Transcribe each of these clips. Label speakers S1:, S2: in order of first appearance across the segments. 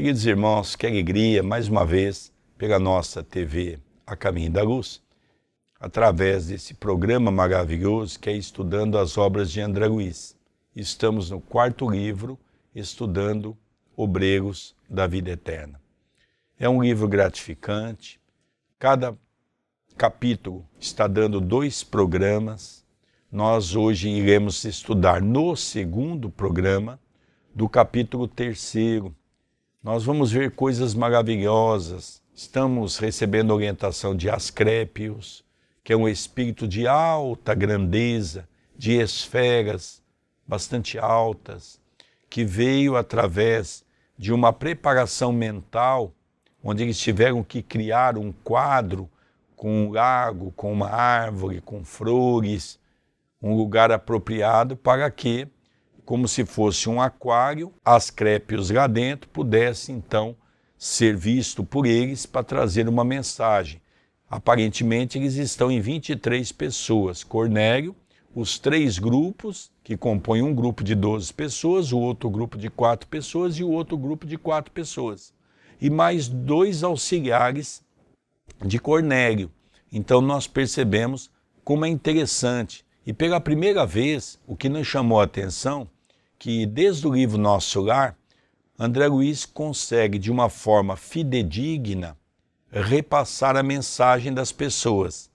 S1: Queridos irmãos, que alegria, mais uma vez, pela nossa TV A Caminho da Luz, através desse programa maravilhoso que é Estudando as Obras de André Luiz. Estamos no 4º livro, estudando Obreiros da Vida Eterna. É um livro gratificante, cada capítulo está dando 2 programas. Nós hoje iremos estudar no 2º programa do capítulo 3º. Nós vamos ver coisas maravilhosas. Estamos recebendo orientação de Asclépios, que é um espírito de alta grandeza, de esferas bastante altas, que veio através de uma preparação mental, onde eles tiveram que criar um quadro com um lago, com uma árvore, com flores, um lugar apropriado para que, como se fosse um aquário, Asclépios lá dentro pudesse então ser visto por eles para trazer uma mensagem. Aparentemente eles estão em 23 pessoas. Cornélio, os 3 grupos, que compõem um grupo de 12 pessoas, o outro grupo de 4 pessoas e o outro grupo de 4 pessoas. E mais 2 auxiliares de Cornélio. Então nós percebemos como é interessante. E pela primeira vez, o que nos chamou a atenção, que desde o livro Nosso Lar, André Luiz consegue, de uma forma fidedigna, repassar a mensagem das pessoas.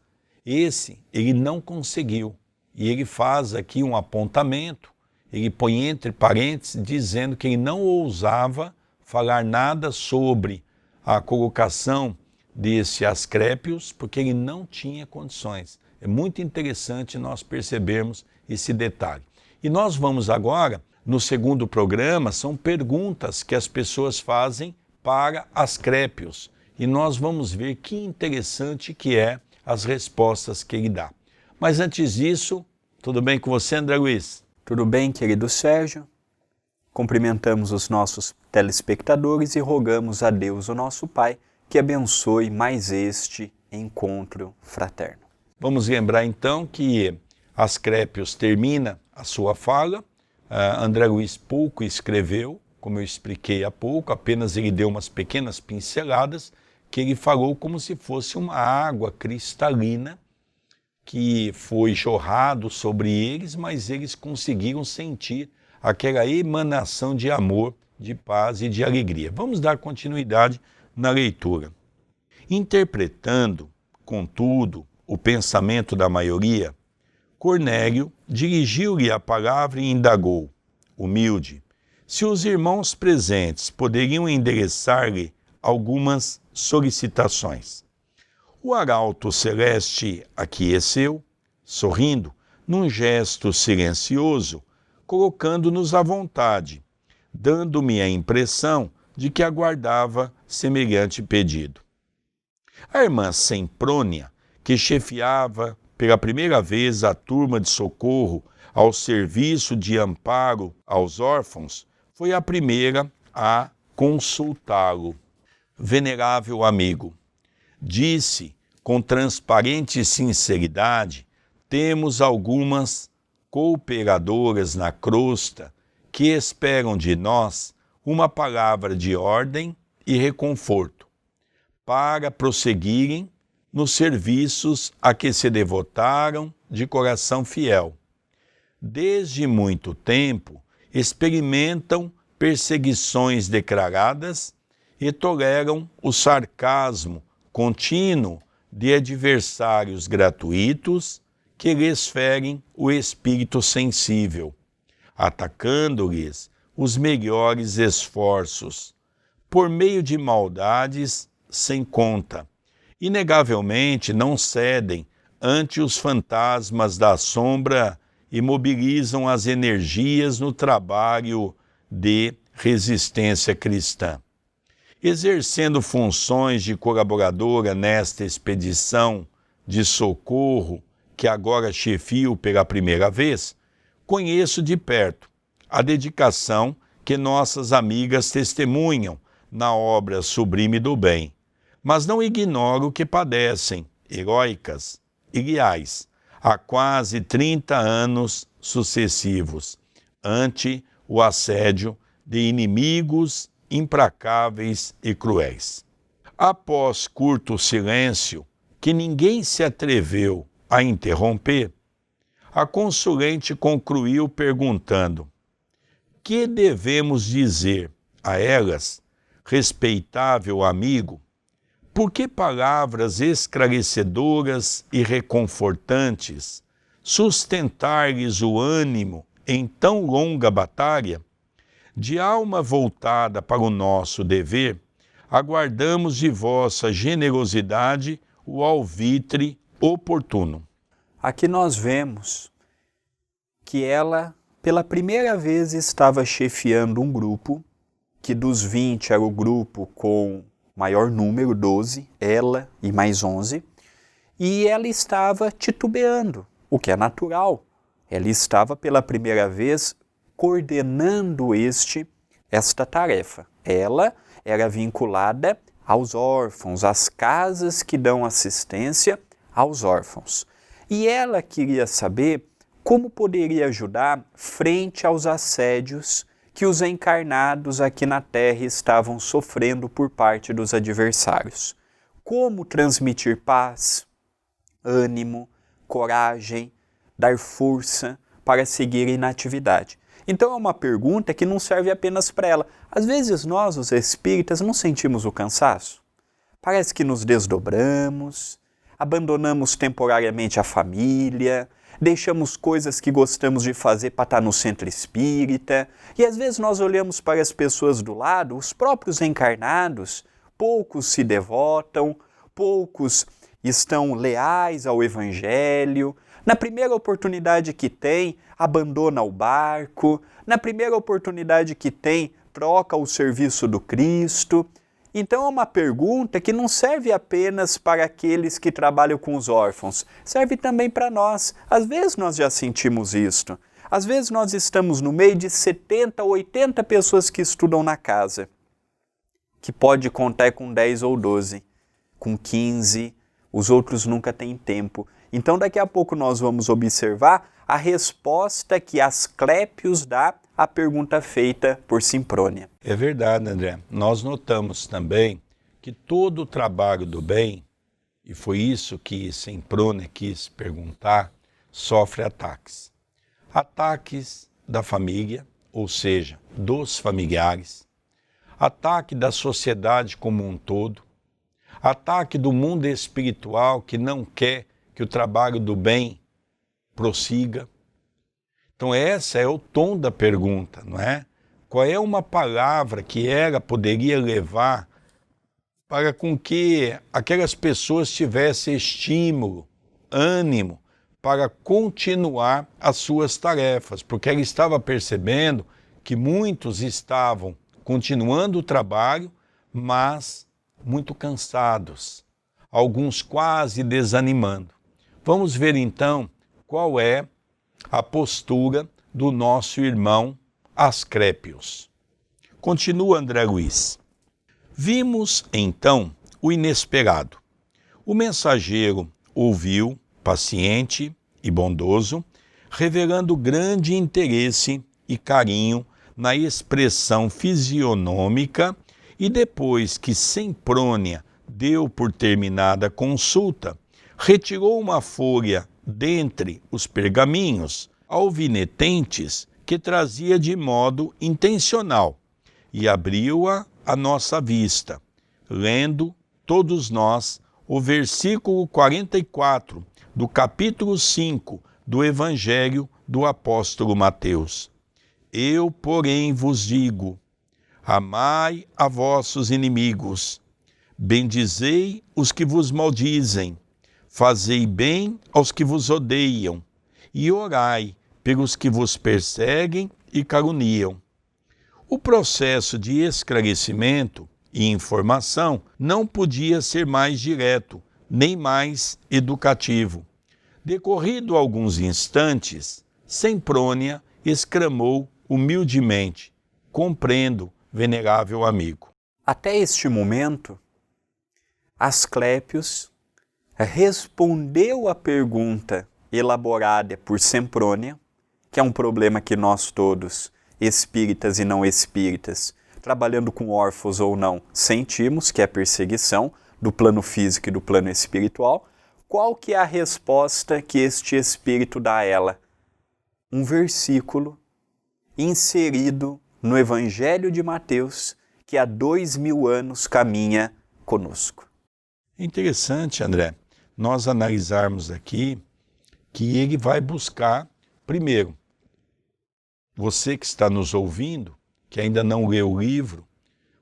S1: Esse, ele não conseguiu. E ele faz aqui um apontamento, ele põe entre parênteses, dizendo que ele não ousava falar nada sobre a colocação desse Asclépios, porque ele não tinha condições. É muito interessante nós percebermos esse detalhe. E nós vamos agora, no 2º programa, são perguntas que as pessoas fazem para Asclépios. E nós vamos ver que interessante que é as respostas que ele dá. Mas antes disso, tudo bem com você, André Luiz?
S2: Tudo bem, querido Sérgio? Cumprimentamos os nossos telespectadores e rogamos a Deus, o nosso Pai, que abençoe mais este encontro fraterno.
S1: Vamos lembrar então que Asclépios termina a sua fala. André Luiz pouco escreveu, como eu expliquei há pouco, apenas ele deu umas pequenas pinceladas, que ele falou como se fosse uma água cristalina que foi jorrado sobre eles, mas eles conseguiram sentir aquela emanação de amor, de paz e de alegria. Vamos dar continuidade na leitura. Interpretando, contudo, o pensamento da maioria, Cornélio dirigiu-lhe a palavra e indagou, humilde, se os irmãos presentes poderiam endereçar-lhe algumas solicitações. O arauto celeste aqueceu, sorrindo, num gesto silencioso, colocando-nos à vontade, dando-me a impressão de que aguardava semelhante pedido. A irmã Semprônia, que chefiava pela primeira vez a turma de socorro ao serviço de amparo aos órfãos, foi a primeira a consultá-lo. Venerável amigo, disse com transparente sinceridade, temos algumas cooperadoras na crosta que esperam de nós uma palavra de ordem e reconforto para prosseguirem nos serviços a que se devotaram de coração fiel. Desde muito tempo experimentam perseguições declaradas e toleram o sarcasmo contínuo de adversários gratuitos que lhes ferem o espírito sensível, atacando-lhes os melhores esforços, por meio de maldades sem conta. Inegavelmente não cedem ante os fantasmas da sombra e mobilizam as energias no trabalho de resistência cristã. Exercendo funções de colaboradora nesta expedição de socorro que agora chefio pela primeira vez, conheço de perto a dedicação que nossas amigas testemunham na obra sublime do bem, mas não ignoro que padecem, heróicas e leais, há quase 30 anos sucessivos, ante o assédio de inimigos implacáveis e cruéis. Após curto silêncio, que ninguém se atreveu a interromper, a consulente concluiu perguntando: que devemos dizer a elas, respeitável amigo? Por que palavras esclarecedoras e reconfortantes sustentar-lhes o ânimo em tão longa batalha? De alma voltada para o nosso dever, aguardamos de vossa generosidade o alvitre oportuno.
S2: Aqui nós vemos que ela, pela primeira vez, estava chefiando um grupo, que dos 20 era o grupo com maior número, 12, ela e mais 11, e ela estava titubeando, o que é natural. Ela estava pela primeira vez coordenando esta tarefa. Ela era vinculada aos órfãos, às casas que dão assistência aos órfãos. E ela queria saber como poderia ajudar frente aos assédios que os encarnados aqui na Terra estavam sofrendo por parte dos adversários. Como transmitir paz, ânimo, coragem, dar força para seguirem na atividade. Então é uma pergunta que não serve apenas para ela. Às vezes nós, os espíritas, não sentimos o cansaço. Parece que nos desdobramos, abandonamos temporariamente a família, deixamos coisas que gostamos de fazer para estar no centro espírita, e às vezes nós olhamos para as pessoas do lado, os próprios encarnados, poucos se devotam, poucos estão leais ao Evangelho, na primeira oportunidade que tem, abandona o barco, na primeira oportunidade que tem, troca o serviço do Cristo. Então é uma pergunta que não serve apenas para aqueles que trabalham com os órfãos, serve também para nós. Às vezes nós já sentimos isto. Às vezes nós estamos no meio de 70, 80 pessoas que estudam na casa, que pode contar com 10 ou 12, com 15, os outros nunca têm tempo. Então daqui a pouco nós vamos observar a resposta que Asclépios dá à pergunta feita por Simprônia.
S1: É verdade, André. Nós notamos também que todo o trabalho do bem, e foi isso que Simprônia quis perguntar, sofre ataques. Ataques da família, ou seja, dos familiares, ataque da sociedade como um todo, ataque do mundo espiritual que não quer que o trabalho do bem prossiga. Então esse é o tom da pergunta, não é? Qual é uma palavra que ela poderia levar para com que aquelas pessoas tivessem estímulo, ânimo, para continuar as suas tarefas? Porque ela estava percebendo que muitos estavam continuando o trabalho, mas muito cansados, alguns quase desanimando. Vamos ver então qual é a postura do nosso irmão Asclépios. Continua André Luiz. Vimos então o inesperado. O mensageiro ouviu, paciente e bondoso, revelando grande interesse e carinho na expressão fisionômica, e depois que Simprônia deu por terminada a consulta, retirou uma folha dentre os pergaminhos alvinetentes que trazia de modo intencional e abriu-a à nossa vista, lendo todos nós o versículo 44 do capítulo 5 do Evangelho do apóstolo Mateus. Eu, porém, vos digo, amai a vossos inimigos, bendizei os que vos maldizem, fazei bem aos que vos odeiam, e orai pelos que vos perseguem e caluniam. O processo de esclarecimento e informação não podia ser mais direto, nem mais educativo. Decorrido alguns instantes, Simprônia exclamou humildemente: compreendo, venerável amigo.
S2: Até este momento, Asclépios respondeu à pergunta elaborada por Simprônia, que é um problema que nós todos, espíritas e não espíritas, trabalhando com órfãos ou não, sentimos que é perseguição do plano físico e do plano espiritual. Qual que é a resposta que este espírito dá a ela? Um versículo inserido no Evangelho de Mateus, que há 2000 anos caminha conosco.
S1: Interessante, André, nós analisarmos aqui que ele vai buscar, primeiro, você que está nos ouvindo, que ainda não leu o livro,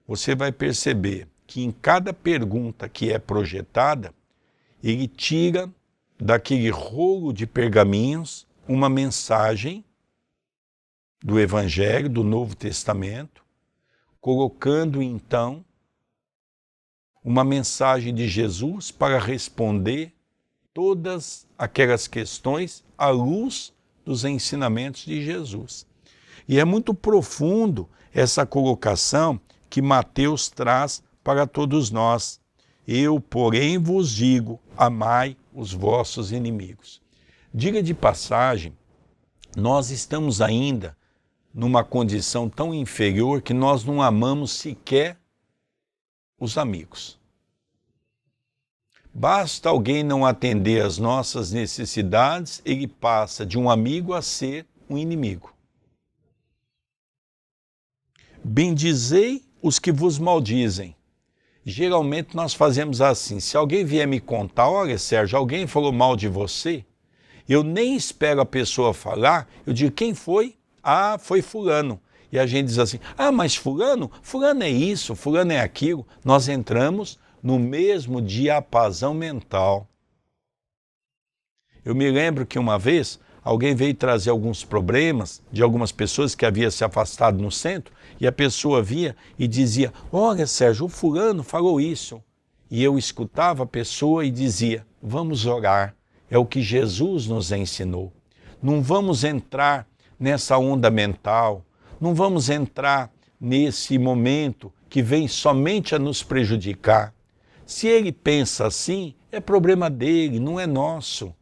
S1: você vai perceber que em cada pergunta que é projetada, ele tira daquele rolo de pergaminhos uma mensagem do Evangelho, do Novo Testamento, colocando então uma mensagem de Jesus para responder todas aquelas questões à luz dos ensinamentos de Jesus. E é muito profundo essa colocação que Mateus traz para todos nós. Eu, porém, vos digo, amai os vossos inimigos. Diga de passagem, nós estamos ainda numa condição tão inferior que nós não amamos sequer os amigos. Basta alguém não atender às nossas necessidades, ele passa de um amigo a ser um inimigo. Bendizei os que vos maldizem. Geralmente nós fazemos assim, se alguém vier me contar, olha Sérgio, alguém falou mal de você, eu nem espero a pessoa falar, eu digo, quem foi? Ah, foi fulano. E a gente diz assim, ah, mas fulano é isso, fulano é aquilo. Nós entramos no mesmo diapasão mental. Eu me lembro que uma vez alguém veio trazer alguns problemas de algumas pessoas que haviam se afastado no centro e a pessoa via e dizia, olha Sérgio, o fulano falou isso. E eu escutava a pessoa e dizia, vamos orar, é o que Jesus nos ensinou. Não vamos entrar nessa onda mental, não vamos entrar nesse momento que vem somente a nos prejudicar. Se ele pensa assim, é problema dele, não é nosso.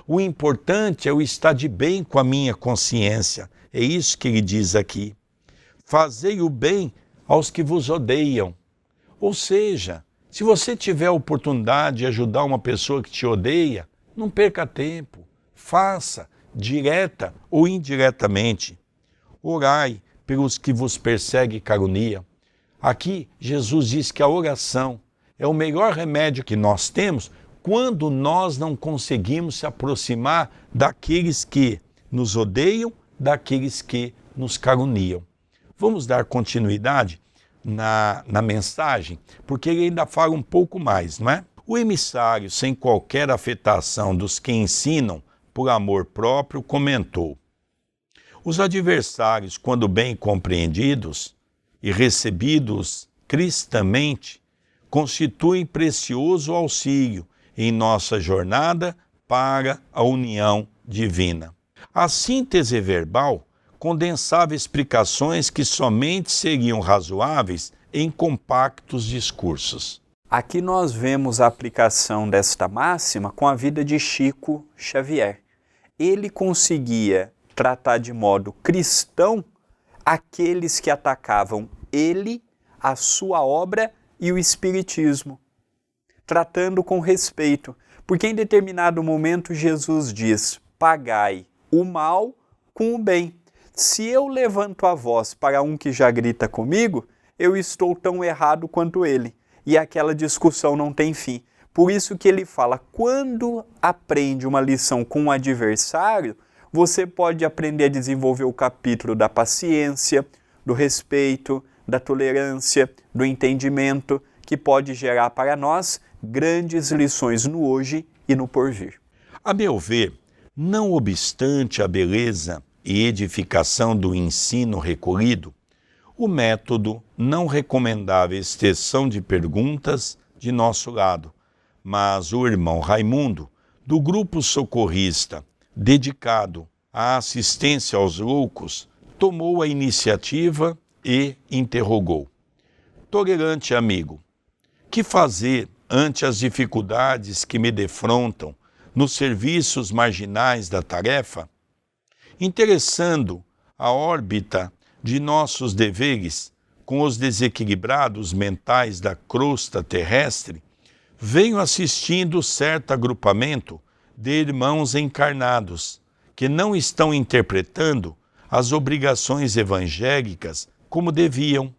S1: O importante é eu estar de bem com a minha consciência. É isso que ele diz aqui. Fazei o bem aos que vos odeiam. Ou seja, se você tiver a oportunidade de ajudar uma pessoa que te odeia, não perca tempo. Faça, direta ou indiretamente. Orai pelos que vos perseguem e caluniam. Aqui, Jesus diz que a oração é o melhor remédio que nós temos quando nós não conseguimos se aproximar daqueles que nos odeiam, daqueles que nos caluniam. Vamos dar continuidade na mensagem, porque ele ainda fala um pouco mais, não é? O emissário, sem qualquer afetação dos que ensinam por amor próprio, comentou: os adversários, quando bem compreendidos e recebidos cristamente, constituem precioso auxílio em nossa jornada para a união divina. A síntese verbal condensava explicações que somente seriam razoáveis em compactos discursos.
S2: Aqui nós vemos a aplicação desta máxima com a vida de Chico Xavier. Ele conseguia tratar de modo cristão aqueles que atacavam ele, a sua obra e o espiritismo, tratando com respeito, porque em determinado momento Jesus diz, pagai o mal com o bem. Se eu levanto a voz para um que já grita comigo, eu estou tão errado quanto ele, e aquela discussão não tem fim. Por isso que ele fala, quando aprende uma lição com um adversário, você pode aprender a desenvolver o capítulo da paciência, do respeito, da tolerância, do entendimento, que pode gerar para nós grandes lições no hoje e no porvir.
S1: A meu ver, não obstante a beleza e edificação do ensino recolhido, o método não recomendava a extensão de perguntas de nosso lado, mas o irmão Raimundo, do grupo socorrista dedicado à assistência aos loucos, tomou a iniciativa e interrogou: tolerante amigo, que fazer ante as dificuldades que me defrontam nos serviços marginais da tarefa? Interessando a órbita de nossos deveres, com os desequilibrados mentais da crosta terrestre, venho assistindo certo agrupamento de irmãos encarnados que não estão interpretando as obrigações evangélicas como deviam.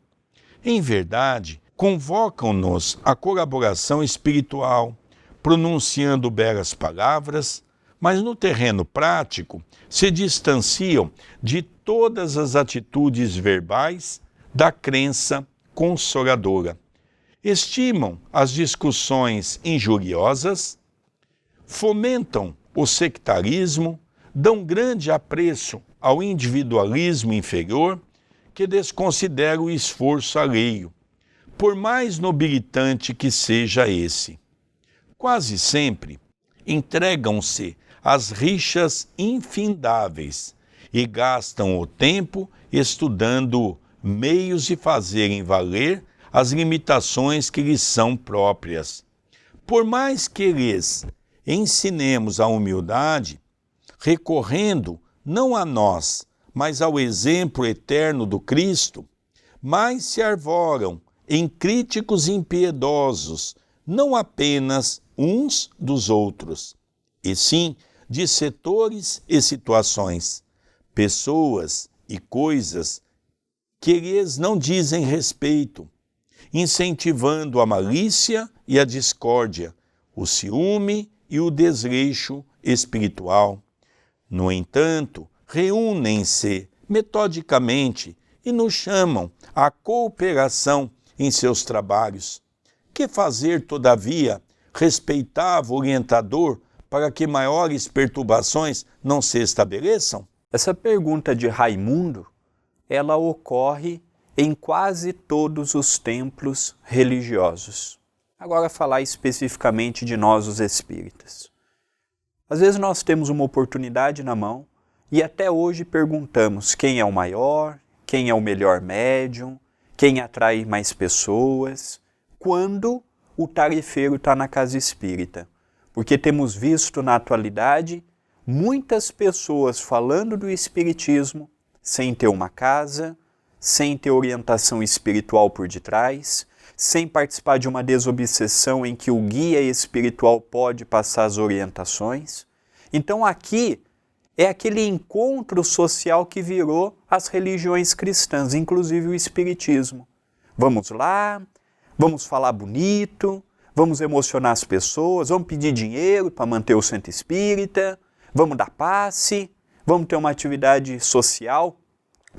S1: Em verdade, convocam-nos à colaboração espiritual, pronunciando belas palavras, mas no terreno prático se distanciam de todas as atitudes verbais da crença consoladora. Estimam as discussões injuriosas, fomentam o sectarismo, dão grande apreço ao individualismo inferior, que desconsidera o esforço alheio, por mais nobilitante que seja esse. Quase sempre entregam-se às rixas infindáveis e gastam o tempo estudando meios de fazerem valer as limitações que lhes são próprias. Por mais que lhes ensinemos a humildade, recorrendo não a nós, mas ao exemplo eterno do Cristo, mais se arvoram em críticos impiedosos, não apenas uns dos outros, e sim de setores e situações, pessoas e coisas que lhes não dizem respeito, incentivando a malícia e a discórdia, o ciúme e o desleixo espiritual. No entanto, reúnem-se metodicamente e nos chamam à cooperação em seus trabalhos. Que fazer, todavia, respeitava o orientador para que maiores perturbações não se estabeleçam?
S2: Essa pergunta de Raimundo, ela ocorre em quase todos os templos religiosos. Agora falar especificamente de nós, os espíritas. Às vezes nós temos uma oportunidade na mão e até hoje perguntamos quem é o maior, quem é o melhor médium, quem atrai mais pessoas, quando o tarefeiro está na casa espírita. Porque temos visto na atualidade muitas pessoas falando do espiritismo sem ter uma casa, sem ter orientação espiritual por detrás, sem participar de uma desobsessão em que o guia espiritual pode passar as orientações. Então aqui é aquele encontro social que virou as religiões cristãs, inclusive o espiritismo. Vamos lá, vamos falar bonito, vamos emocionar as pessoas, vamos pedir dinheiro para manter o centro espírita, vamos dar passe, vamos ter uma atividade social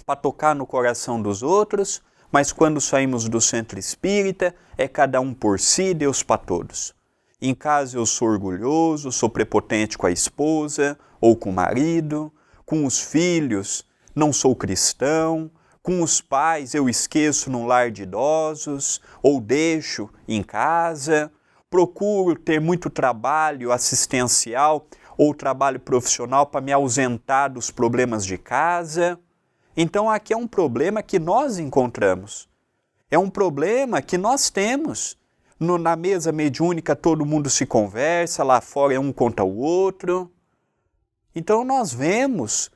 S2: para tocar no coração dos outros, mas quando saímos do centro espírita, é cada um por si, Deus para todos. Em casa eu sou orgulhoso, sou prepotente com a esposa ou com o marido, com os filhos não sou cristão, com os pais eu esqueço num lar de idosos ou deixo em casa, procuro ter muito trabalho assistencial ou trabalho profissional para me ausentar dos problemas de casa. Então aqui é um problema que nós encontramos. É um problema que nós temos. Na mesa mediúnica todo mundo se conversa, lá fora é um contra o outro. Então nós vemos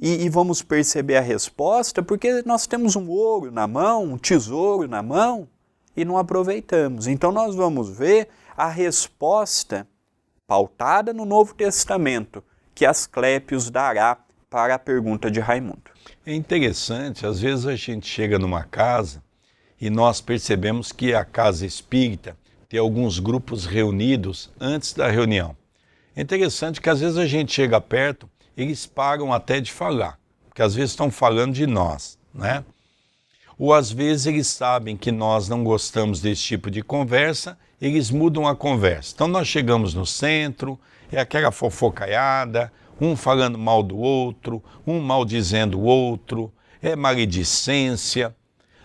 S2: e vamos perceber a resposta porque nós temos um ouro na mão, um tesouro na mão e não aproveitamos. Então nós vamos ver a resposta pautada no Novo Testamento que Asclépios dará para a pergunta de Raimundo.
S1: É interessante, às vezes a gente chega numa casa e nós percebemos que a casa espírita tem alguns grupos reunidos antes da reunião. É interessante que às vezes a gente chega perto, eles param até de falar, porque às vezes estão falando de nós, né? Ou às vezes eles sabem que nós não gostamos desse tipo de conversa, eles mudam a conversa. Então nós chegamos no centro, é aquela fofocaiada, um falando mal do outro, um maldizendo o outro, é maledicência.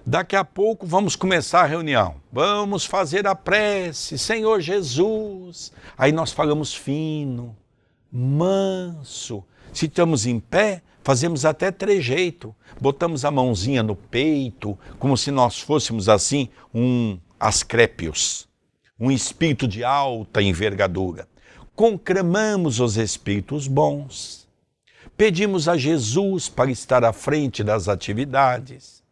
S1: Daqui a pouco vamos começar a reunião, vamos fazer a prece, Senhor Jesus. Aí nós falamos fino, manso. Se estamos em pé, fazemos até trejeito, botamos a mãozinha no peito, como se nós fôssemos assim um Asclépios, um espírito de alta envergadura. Conclamamos os espíritos bons, pedimos a Jesus para estar à frente das atividades,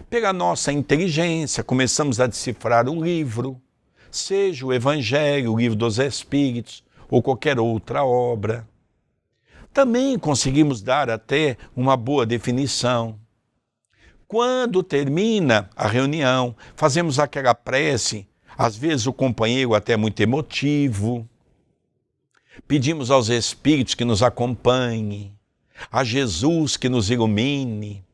S1: Pela nossa inteligência, começamos a decifrar um livro, seja o Evangelho, o Livro dos Espíritos ou qualquer outra obra. Também conseguimos dar até uma boa definição. Quando termina a reunião, fazemos aquela prece, às vezes o companheiro até muito emotivo. Pedimos aos Espíritos que nos acompanhem, a Jesus que nos ilumine.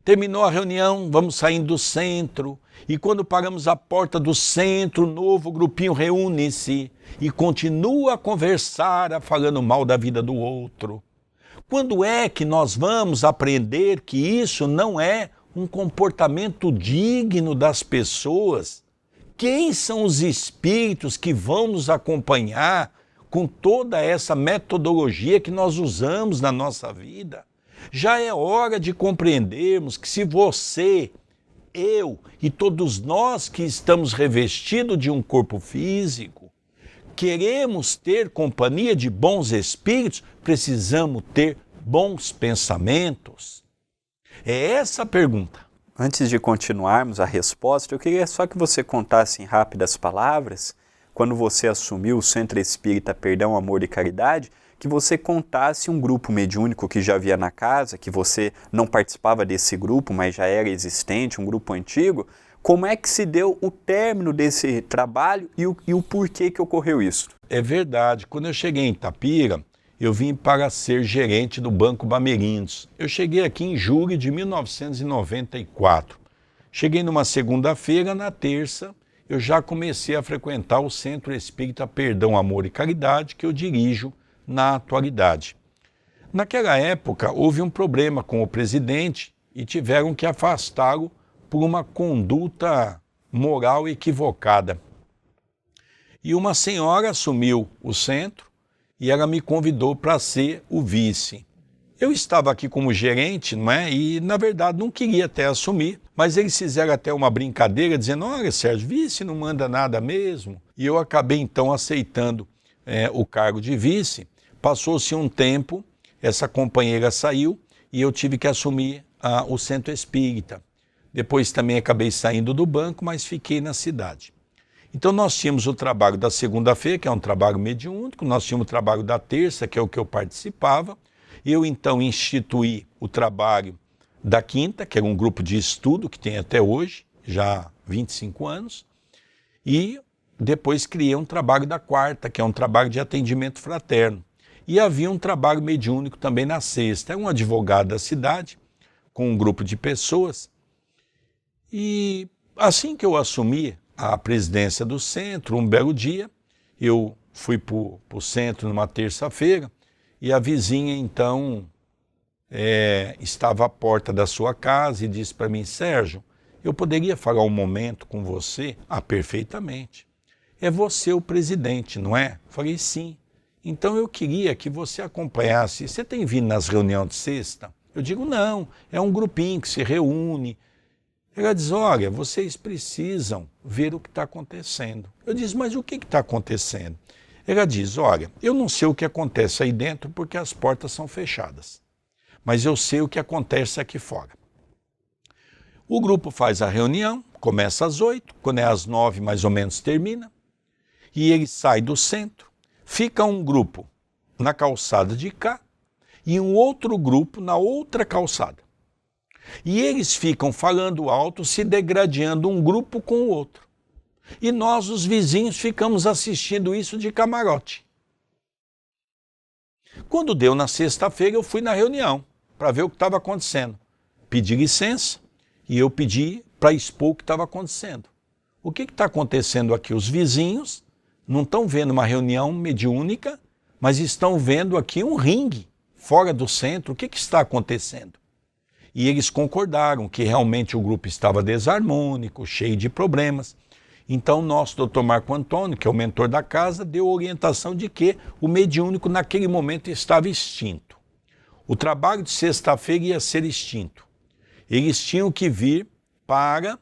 S1: Terminou a reunião, vamos saindo do centro, e quando paramos à porta do centro, o novo grupinho reúne-se e continua a conversar, falando mal da vida do outro. Quando é que nós vamos aprender que isso não é um comportamento digno das pessoas? Quem são os espíritos que vão nos acompanhar com toda essa metodologia que nós usamos na nossa vida? Já é hora de compreendermos que se você, eu e todos nós que estamos revestidos de um corpo físico, queremos ter companhia de bons espíritos, precisamos ter bons pensamentos. É essa a pergunta.
S2: Antes de continuarmos a resposta, eu queria só que você contasse em rápidas palavras, quando você assumiu o Centro Espírita Perdão, Amor e Caridade, que você contasse um grupo mediúnico que já havia na casa, que você não participava desse grupo, mas já era existente, um grupo antigo. Como é que se deu o término desse trabalho e o porquê que ocorreu isso?
S1: É verdade. Quando eu cheguei em Itapira, eu vim para ser gerente do Banco Bamerindos. Eu cheguei aqui em julho de 1994. Cheguei numa segunda-feira, na terça, eu já comecei a frequentar o Centro Espírita Perdão, Amor e Caridade, que eu dirijo na atualidade. Naquela época, houve um problema com o presidente e tiveram que afastá-lo por uma conduta moral equivocada. E uma senhora assumiu o centro e ela me convidou para ser o vice. Eu estava aqui como gerente, não é? E, na verdade, não queria até assumir, mas eles fizeram até uma brincadeira, dizendo, olha, Sérgio, vice não manda nada mesmo. E eu acabei, então, aceitando o cargo de vice. Passou-se um tempo, essa companheira saiu e eu tive que assumir o Centro Espírita. Depois também acabei saindo do banco, mas fiquei na cidade. Então nós tínhamos o trabalho da segunda-feira, que é um trabalho mediúnico, nós tínhamos o trabalho da terça, que é o que eu participava. Eu então instituí o trabalho da quinta, que era um grupo de estudo que tem até hoje, já há 25 anos, e depois criei um trabalho da quarta, que é um trabalho de atendimento fraterno. E havia um trabalho mediúnico também na sexta. É um advogado da cidade, com um grupo de pessoas. E assim que eu assumi a presidência do centro, um belo dia, eu fui para o centro numa terça-feira e a vizinha, então, estava à porta da sua casa e disse para mim, Sérgio, eu poderia falar um momento com você? Ah, perfeitamente. É você o presidente, não é? Falei, sim. Então eu queria que você acompanhasse. Você tem vindo nas reuniões de sexta? Eu digo, não, é um grupinho que se reúne. Ela diz, olha, vocês precisam ver o que está acontecendo. Eu disse, mas o que está acontecendo? Ela diz, olha, eu não sei o que acontece aí dentro porque as portas são fechadas. Mas eu sei o que acontece aqui fora. O grupo faz a reunião, começa às 8, quando é às 9 mais ou menos termina. E ele sai do centro. Fica um grupo na calçada de cá e um outro grupo na outra calçada. E eles ficam falando alto, se degradando um grupo com o outro. E nós, os vizinhos, ficamos assistindo isso de camarote. Quando deu na sexta-feira, eu fui na reunião para ver o que estava acontecendo. Pedi licença e eu pedi para expor o que estava acontecendo. O que está acontecendo aqui? Os vizinhos não estão vendo uma reunião mediúnica, mas estão vendo aqui um ringue fora do centro. O que está acontecendo? E eles concordaram que realmente o grupo estava desarmônico, cheio de problemas. Então o nosso doutor Marco Antônio, que é o mentor da casa, deu orientação de que o mediúnico naquele momento estava extinto. O trabalho de sexta-feira ia ser extinto. Eles tinham que vir para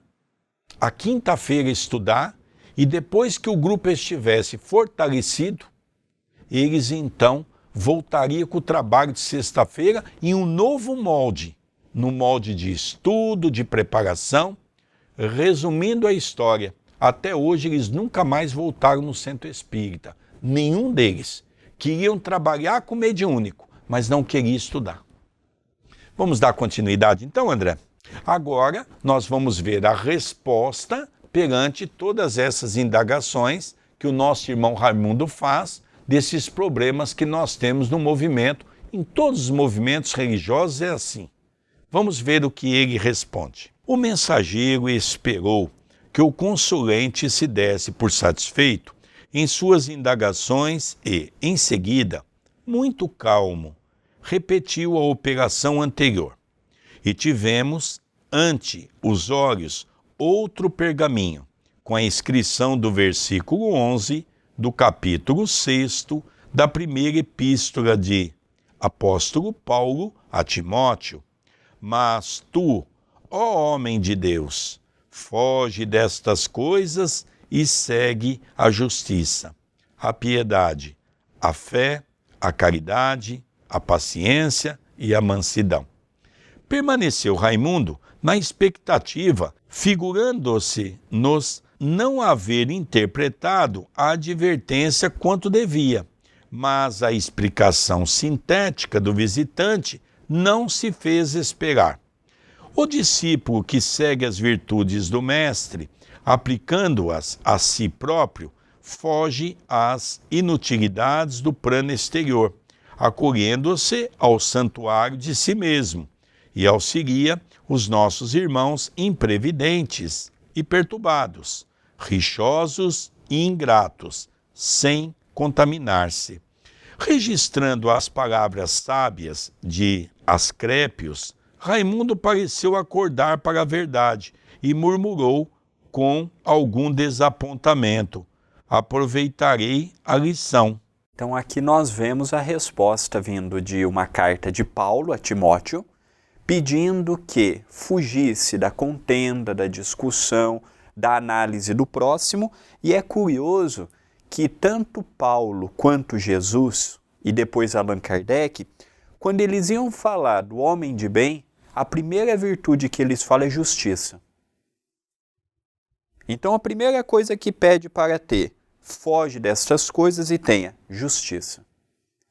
S1: a quinta-feira estudar e depois que o grupo estivesse fortalecido, eles então voltariam com o trabalho de sexta-feira em um novo molde. no molde de estudo, de preparação. Resumindo a história, até hoje eles nunca mais voltaram no centro espírita. Nenhum deles. Queriam trabalhar com mediúnico, mas não queriam estudar. Vamos dar continuidade então, André? Agora nós vamos ver a resposta perante todas essas indagações que o nosso irmão Raimundo faz desses problemas que nós temos no movimento. Em todos os movimentos religiosos é assim. Vamos ver o que ele responde. O mensageiro esperou que o consulente se desse por satisfeito em suas indagações e, em seguida, muito calmo, repetiu a operação anterior. E tivemos, ante os olhos, outro pergaminho, com a inscrição do versículo 11 do capítulo 6 da primeira epístola de apóstolo Paulo a Timóteo. Mas tu, ó homem de Deus, foge destas coisas e segue a justiça, a piedade, a fé, a caridade, a paciência e a mansidão. Permaneceu Raimundo na expectativa, figurando-se nos não haver interpretado a advertência quanto devia, mas a explicação sintética do visitante não se fez esperar. O discípulo que segue as virtudes do mestre, aplicando-as a si próprio, foge às inutilidades do plano exterior, acolhendo-se ao santuário de si mesmo, e auxilia os nossos irmãos imprevidentes e perturbados, rixosos e ingratos, sem contaminar-se. Registrando as palavras sábias de Asclépios, Raimundo pareceu acordar para a verdade e murmurou com algum desapontamento: aproveitarei a lição.
S2: Então aqui nós vemos a resposta vindo de uma carta de Paulo a Timóteo, pedindo que fugisse da contenda, da discussão, da análise do próximo. E é curioso que tanto Paulo quanto Jesus, e depois Allan Kardec, quando eles iam falar do homem de bem, a primeira virtude que eles falam é justiça. Então a primeira coisa que pede para ter, foge destas coisas e tenha justiça.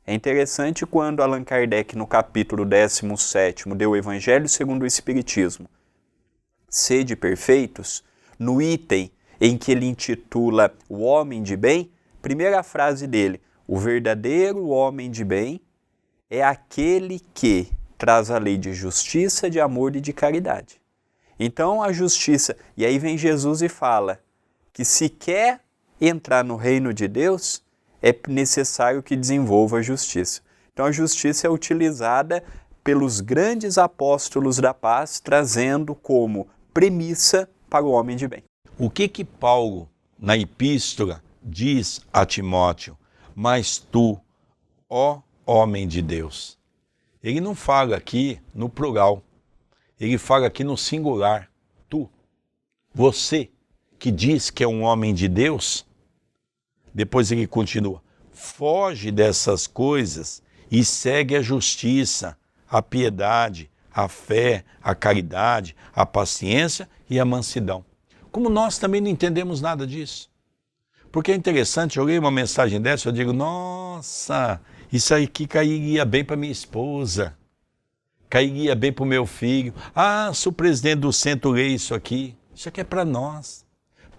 S2: É interessante quando Allan Kardec, no capítulo 17º, deu o Evangelho segundo o Espiritismo, Sede perfeitos, no item em que ele intitula o homem de bem, primeira frase dele: o verdadeiro homem de bem é aquele que traz a lei de justiça, de amor e de caridade. Então a justiça, e aí vem Jesus e fala que se quer entrar no reino de Deus, é necessário que desenvolva a justiça. Então a justiça é utilizada pelos grandes apóstolos da paz, trazendo como premissa para o homem de bem.
S1: O que Paulo, na epístola, diz a Timóteo? Mas tu, ó homem de Deus. Ele não fala aqui no plural, ele fala aqui no singular. Tu, você que diz que é um homem de Deus. Depois ele continua: foge dessas coisas e segue a justiça, a piedade, a fé, a caridade, a paciência e a mansidão. Como nós também não entendemos nada disso. Porque é interessante, eu leio uma mensagem dessa, eu digo: nossa, isso aqui cairia bem para minha esposa, cairia bem para o meu filho. Ah, se o presidente do centro lê isso aqui é para nós.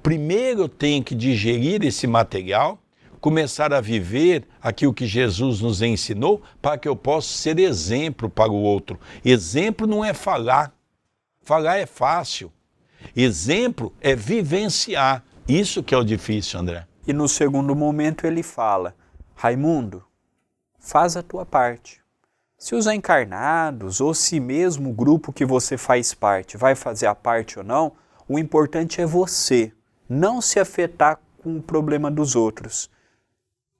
S1: Primeiro eu tenho que digerir esse material, começar a viver aquilo que Jesus nos ensinou, para que eu possa ser exemplo para o outro. Exemplo não é falar. Falar é fácil. Exemplo é vivenciar. Isso que é o difícil, André.
S2: E no segundo momento ele fala: Raimundo, faz a tua parte. Se os encarnados, ou se mesmo o grupo que você faz parte, vai fazer a parte ou não, o importante é você não se afetar com o problema dos outros.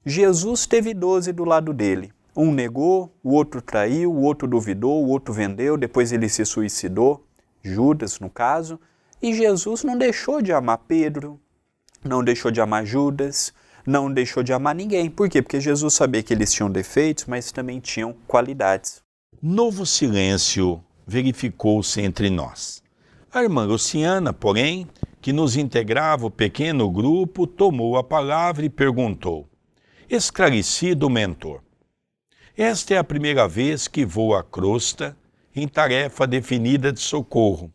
S2: Jesus teve 12 do lado dele. Um negou, o outro traiu, o outro duvidou, o outro vendeu, depois ele se suicidou, Judas no caso, e Jesus não deixou de amar Pedro, não deixou de amar Judas, não deixou de amar ninguém. Por quê? Porque Jesus sabia que eles tinham defeitos, mas também tinham qualidades.
S1: Novo silêncio verificou-se entre nós. A irmã Luciana, porém, que nos integrava o pequeno grupo, tomou a palavra e perguntou: esclarecido o mentor, esta é a primeira vez que vou à crosta em tarefa definida de socorro.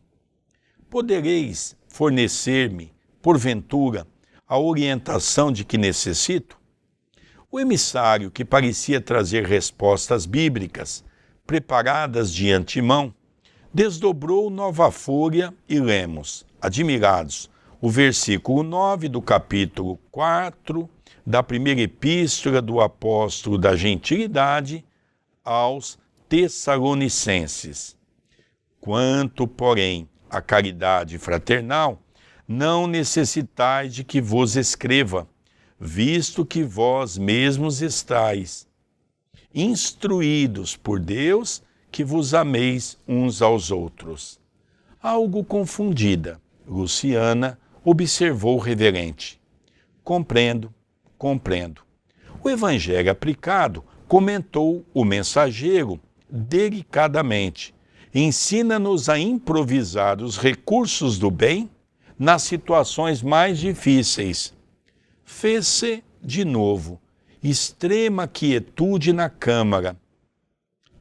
S1: Podereis fornecer-me, porventura, a orientação de que necessito? O emissário, que parecia trazer respostas bíblicas, preparadas de antemão, desdobrou nova folha e lemos, admirados, o versículo 9 do capítulo 4 da primeira epístola do apóstolo da gentilidade aos Tessalonicenses. Quanto, porém, à caridade fraternal, não necessitais de que vos escreva, visto que vós mesmos estáis instruídos por Deus que vos ameis uns aos outros. Algo confundida, Luciana observou reverente. Compreendo. O evangelho aplicado, comentou o mensageiro delicadamente, ensina-nos a improvisar os recursos do bem nas situações mais difíceis. Fez-se, de novo, extrema quietude na Câmara.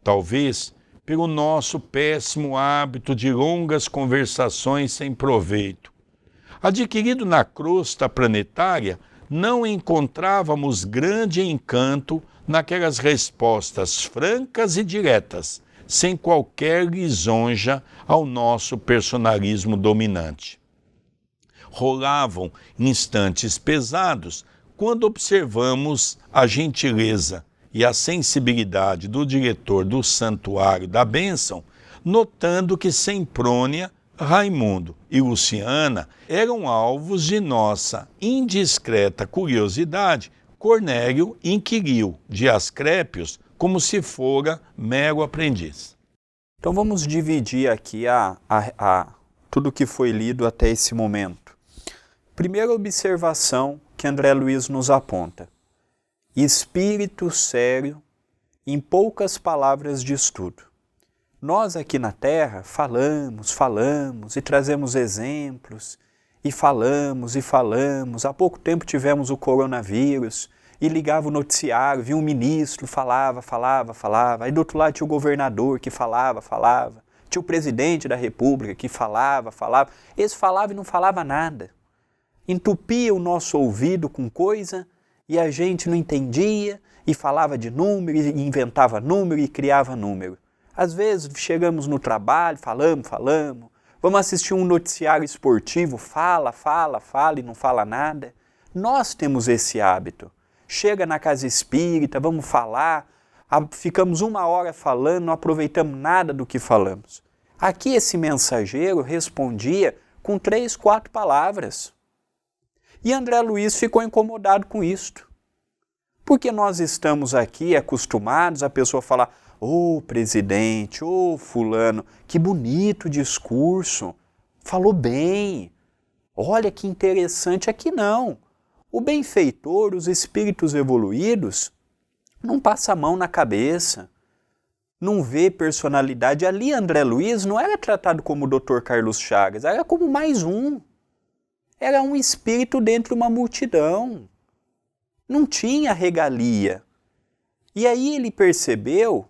S1: Talvez pelo nosso péssimo hábito de longas conversações sem proveito. Adquirido na crosta planetária, não encontrávamos grande encanto naquelas respostas francas e diretas, sem qualquer lisonja ao nosso personalismo dominante. Rolavam instantes pesados quando observamos a gentileza e a sensibilidade do diretor do Santuário da Bênção, notando que Semprônia, Raimundo e Luciana eram alvos de nossa indiscreta curiosidade. Cornélio inquiriu de Asclépios como se fora mero aprendiz.
S2: Então vamos dividir aqui tudo que foi lido até esse momento. Primeira observação que André Luiz nos aponta: espírito sério em poucas palavras de estudo. Nós aqui na Terra falamos e trazemos exemplos, e falamos. Há pouco tempo tivemos o coronavírus, e ligava o noticiário, via um ministro, falava. Aí do outro lado tinha o governador que falava. Tinha o presidente da República que falava. Esse falava e não falava nada. Entupia o nosso ouvido com coisa e a gente não entendia e falava de número, e inventava número e criava número. Às vezes chegamos no trabalho, falamos. Vamos assistir um noticiário esportivo, fala e não fala nada. Nós temos esse hábito. Chega na casa espírita, vamos falar, ficamos 1 hora falando, não aproveitamos nada do que falamos. Aqui esse mensageiro respondia com 3, 4 palavras. E André Luiz ficou incomodado com isto. Porque nós estamos aqui acostumados a pessoa falar: ô presidente, ô fulano, que bonito discurso, falou bem, olha que interessante. Aqui não. O benfeitor, os espíritos evoluídos, não passa a mão na cabeça, não vê personalidade. Ali André Luiz não era tratado como o Dr. Carlos Chagas, era como mais um. Era um espírito dentro de uma multidão. Não tinha regalia. E aí ele percebeu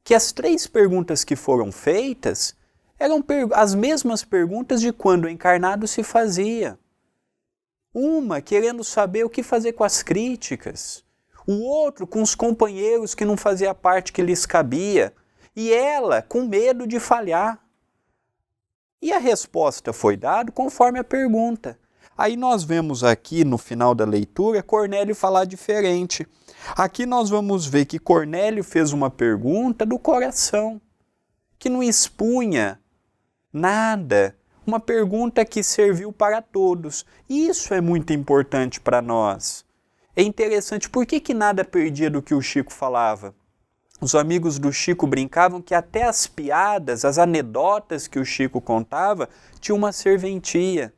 S2: que as 3 perguntas que foram feitas eram as mesmas perguntas de quando o encarnado se fazia. Uma querendo saber o que fazer com as críticas, o outro com os companheiros que não fazia parte que lhes cabia, e ela com medo de falhar. E a resposta foi dada conforme a pergunta. Aí nós vemos aqui no final da leitura Cornélio falar diferente. Aqui nós vamos ver que Cornélio fez uma pergunta do coração, que não expunha nada, uma pergunta que serviu para todos. Isso é muito importante para nós. É interessante, por que nada perdia do que o Chico falava? Os amigos do Chico brincavam que até as piadas, as anedotas que o Chico contava, tinham uma serventia.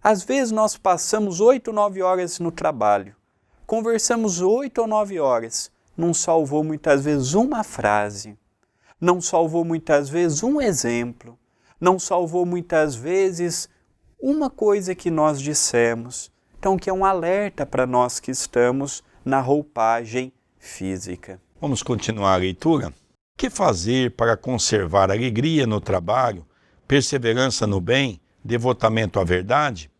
S2: Às vezes nós passamos 8 ou 9 horas no trabalho, conversamos 8 ou 9 horas, não salvou muitas vezes uma frase, não salvou muitas vezes um exemplo, não salvou muitas vezes uma coisa que nós dissemos. Então, que é um alerta para nós que estamos na roupagem física.
S1: Vamos continuar a leitura? O que fazer para conservar alegria no trabalho, perseverança no bem, devotamento à verdade?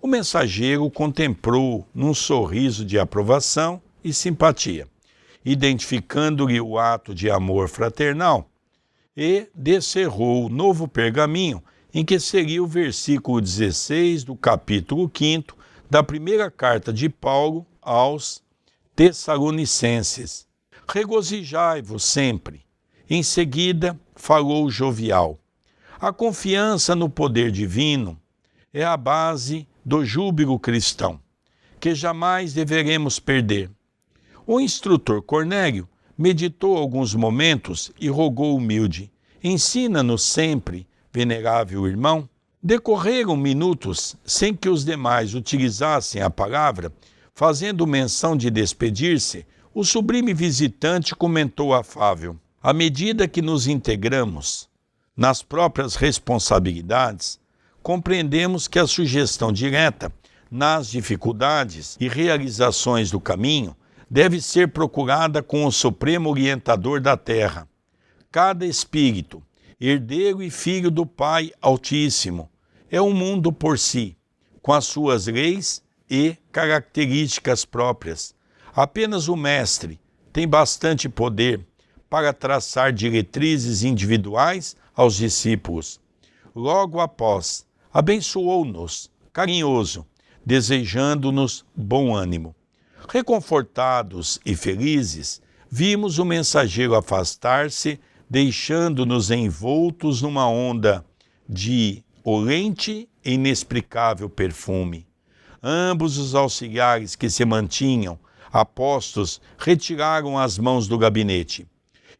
S1: O mensageiro contemplou num sorriso de aprovação e simpatia, identificando-lhe o ato de amor fraternal, e descerrou o novo pergaminho, em que seria o versículo 16 do capítulo 5 da primeira carta de Paulo aos Tessalonicenses. Regozijai-vos sempre. Em seguida, falou jovial. A confiança no poder divino é a base do júbilo cristão, que jamais deveremos perder. O instrutor Cornélio meditou alguns momentos e rogou humilde: ensina-nos sempre, venerável irmão. Decorreram minutos sem que os demais utilizassem a palavra. Fazendo menção de despedir-se, o sublime visitante comentou afável: à medida que nos integramos nas próprias responsabilidades, compreendemos que a sugestão direta nas dificuldades e realizações do caminho deve ser procurada com o Supremo Orientador da Terra. Cada espírito, herdeiro e filho do Pai Altíssimo, é um mundo por si, com as suas leis e características próprias. Apenas o Mestre tem bastante poder para traçar diretrizes individuais aos discípulos. Logo após, abençoou-nos, carinhoso, desejando-nos bom ânimo. Reconfortados e felizes, vimos o mensageiro afastar-se, deixando-nos envoltos numa onda de olente e inexplicável perfume. Ambos os auxiliares que se mantinham apostos retiraram as mãos do gabinete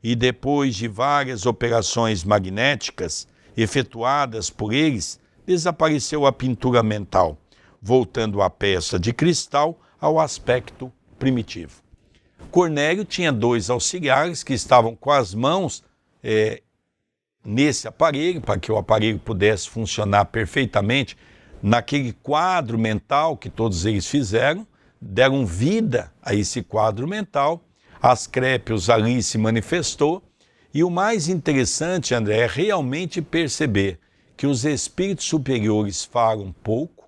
S1: e, depois de várias operações magnéticas efetuadas por eles, desapareceu a pintura mental, voltando a peça de cristal ao aspecto primitivo. Cornélio tinha dois auxiliares que estavam com as mãos nesse aparelho, para que o aparelho pudesse funcionar perfeitamente naquele quadro mental que todos eles fizeram, deram vida a esse quadro mental. Asclépios ali se manifestou, e o mais interessante, André, é realmente perceber que os espíritos superiores falam pouco.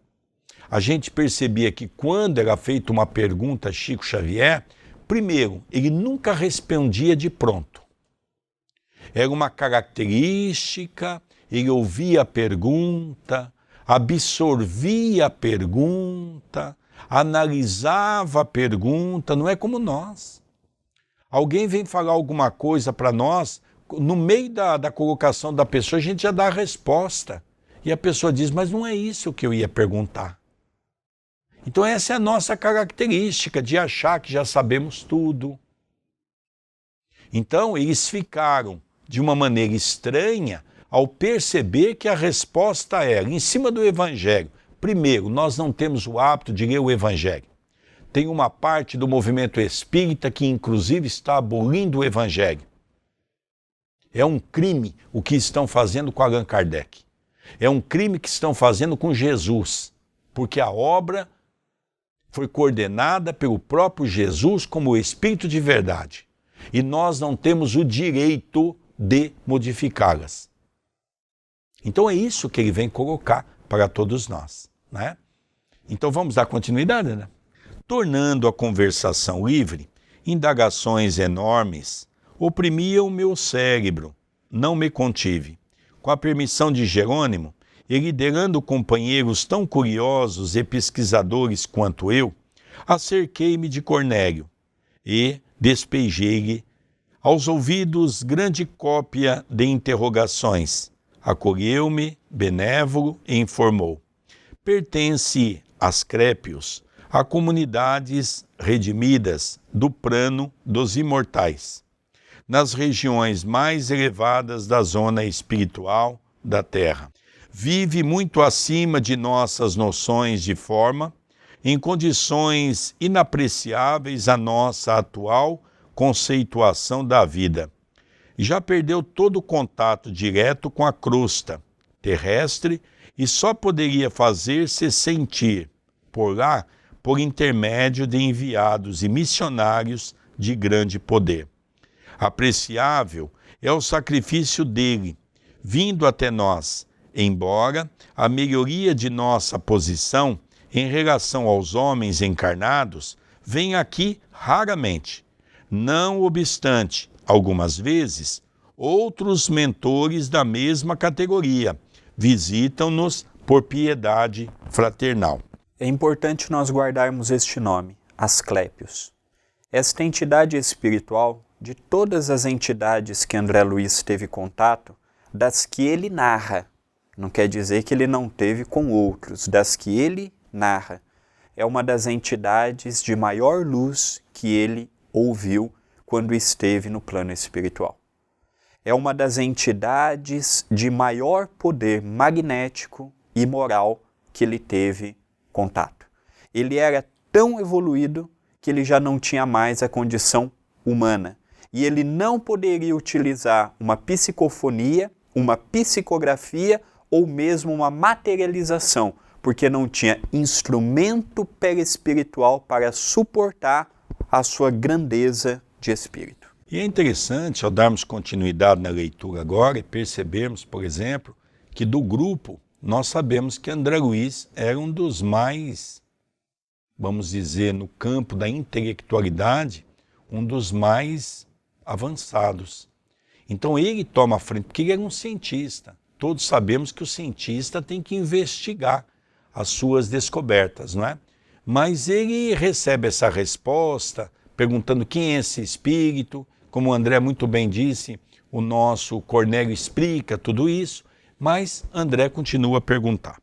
S1: A gente percebia que quando era feita uma pergunta a Chico Xavier, primeiro, ele nunca respondia de pronto. Era uma característica, ele ouvia a pergunta, absorvia a pergunta, analisava a pergunta, não é como nós. Alguém vem falar alguma coisa para nós, no meio da colocação da pessoa, a gente já dá a resposta. E a pessoa diz, mas não é isso que eu ia perguntar. Então essa é a nossa característica, de achar que já sabemos tudo. Então eles ficaram de uma maneira estranha ao perceber que a resposta era em cima do Evangelho. Primeiro, nós não temos o hábito de ler o Evangelho. Tem uma parte do movimento espírita que inclusive está abolindo o Evangelho. É um crime o que estão fazendo com Allan Kardec. É um crime que estão fazendo com Jesus, porque a obra foi coordenada pelo próprio Jesus como o Espírito de verdade. E nós não temos o direito de modificá-las. Então é isso que ele vem colocar para todos nós, né? Então vamos dar continuidade, né? Tornando a conversação livre, indagações enormes oprimiam o meu cérebro, não me contive. Com a permissão de Jerônimo, e liderando companheiros tão curiosos e pesquisadores quanto eu, acerquei-me de Cornélio e despejei-lhe aos ouvidos grande cópia de interrogações. Acolheu-me, benévolo, e informou. Pertence, Asclépios, a comunidades redimidas do plano dos imortais, nas regiões mais elevadas da zona espiritual da Terra. Vive muito acima de nossas noções de forma, em condições inapreciáveis à nossa atual conceituação da vida. Já perdeu todo o contato direto com a crosta terrestre e só poderia fazer-se sentir por lá por intermédio de enviados e missionários de grande poder. Apreciável é o sacrifício dele, vindo até nós, embora a melhoria de nossa posição em relação aos homens encarnados venha aqui raramente. Não obstante, algumas vezes, outros mentores da mesma categoria visitam-nos por piedade fraternal.
S2: É importante nós guardarmos este nome, Asclépios. Esta entidade espiritual, de todas as entidades que André Luiz teve contato, das que ele narra, não quer dizer que ele não teve com outros, das que ele narra, é uma das entidades de maior luz que ele ouviu quando esteve no plano espiritual. É uma das entidades de maior poder magnético e moral que ele teve contato. Ele era tão evoluído que ele já não tinha mais a condição humana. E ele não poderia utilizar uma psicofonia, uma psicografia ou mesmo uma materialização, porque não tinha instrumento perispiritual para suportar a sua grandeza de espírito.
S1: E é interessante, ao darmos continuidade na leitura agora, e percebermos, por exemplo, que do grupo nós sabemos que André Luiz era um dos mais, vamos dizer, no campo da intelectualidade, um dos mais avançados. Então ele toma a frente, porque ele era um cientista. Todos sabemos que o cientista tem que investigar as suas descobertas, não é? Mas ele recebe essa resposta, perguntando quem é esse espírito. Como o André muito bem disse, o nosso Cornélio explica tudo isso, mas André continua a perguntar.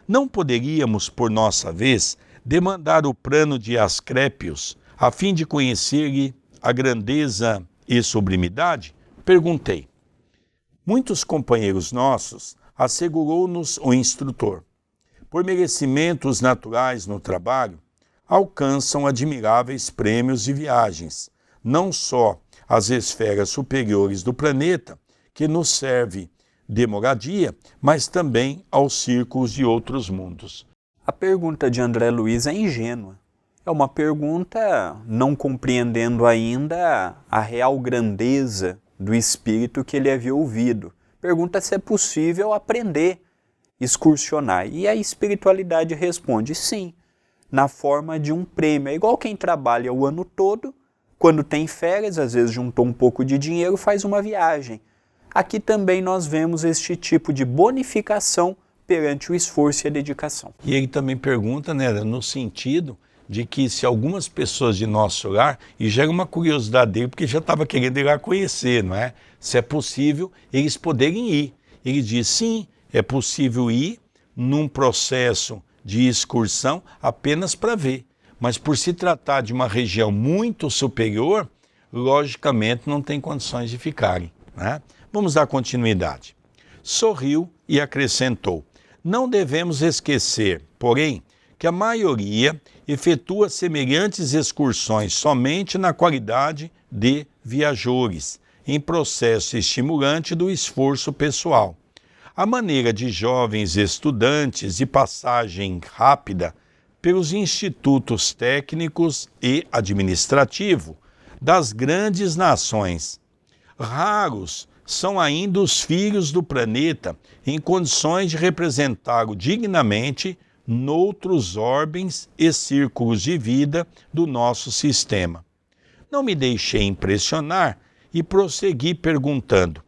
S1: Não poderíamos, por nossa vez, demandar o plano de Asclépios, a fim de conhecer-lhe a grandeza e sublimidade? Perguntei. Muitos companheiros nossos, assegurou-nos o instrutor, por merecimentos naturais no trabalho, alcançam admiráveis prêmios de viagens, não só às esferas superiores do planeta, que nos serve de moradia, mas também aos círculos de outros mundos.
S2: A pergunta de André Luiz é ingênua. É uma pergunta não compreendendo ainda a real grandeza do espírito que ele havia ouvido. Pergunta se é possível aprender, excursionar. E a espiritualidade responde sim, na forma de um prêmio. É igual quem trabalha o ano todo, quando tem férias, às vezes juntou um pouco de dinheiro, faz uma viagem. Aqui também nós vemos este tipo de bonificação perante o esforço e a dedicação.
S1: E ele também pergunta, né, no sentido de que se algumas pessoas de nosso lar, e gera uma curiosidade dele, porque já estava querendo ir lá conhecer, não é? Se é possível eles poderem ir. Ele diz, sim, é possível ir num processo de excursão apenas para ver. Mas por se tratar de uma região muito superior, logicamente não tem condições de ficarem, né? Vamos dar continuidade. Sorriu e acrescentou, não devemos esquecer, porém, que a maioria efetua semelhantes excursões somente na qualidade de viajores, em processo estimulante do esforço pessoal. A maneira de jovens estudantes de passagem rápida pelos institutos técnicos e administrativos das grandes nações. Raros são ainda os filhos do planeta em condições de representá-lo dignamente noutros ordens e círculos de vida do nosso sistema. Não me deixei impressionar e prossegui perguntando,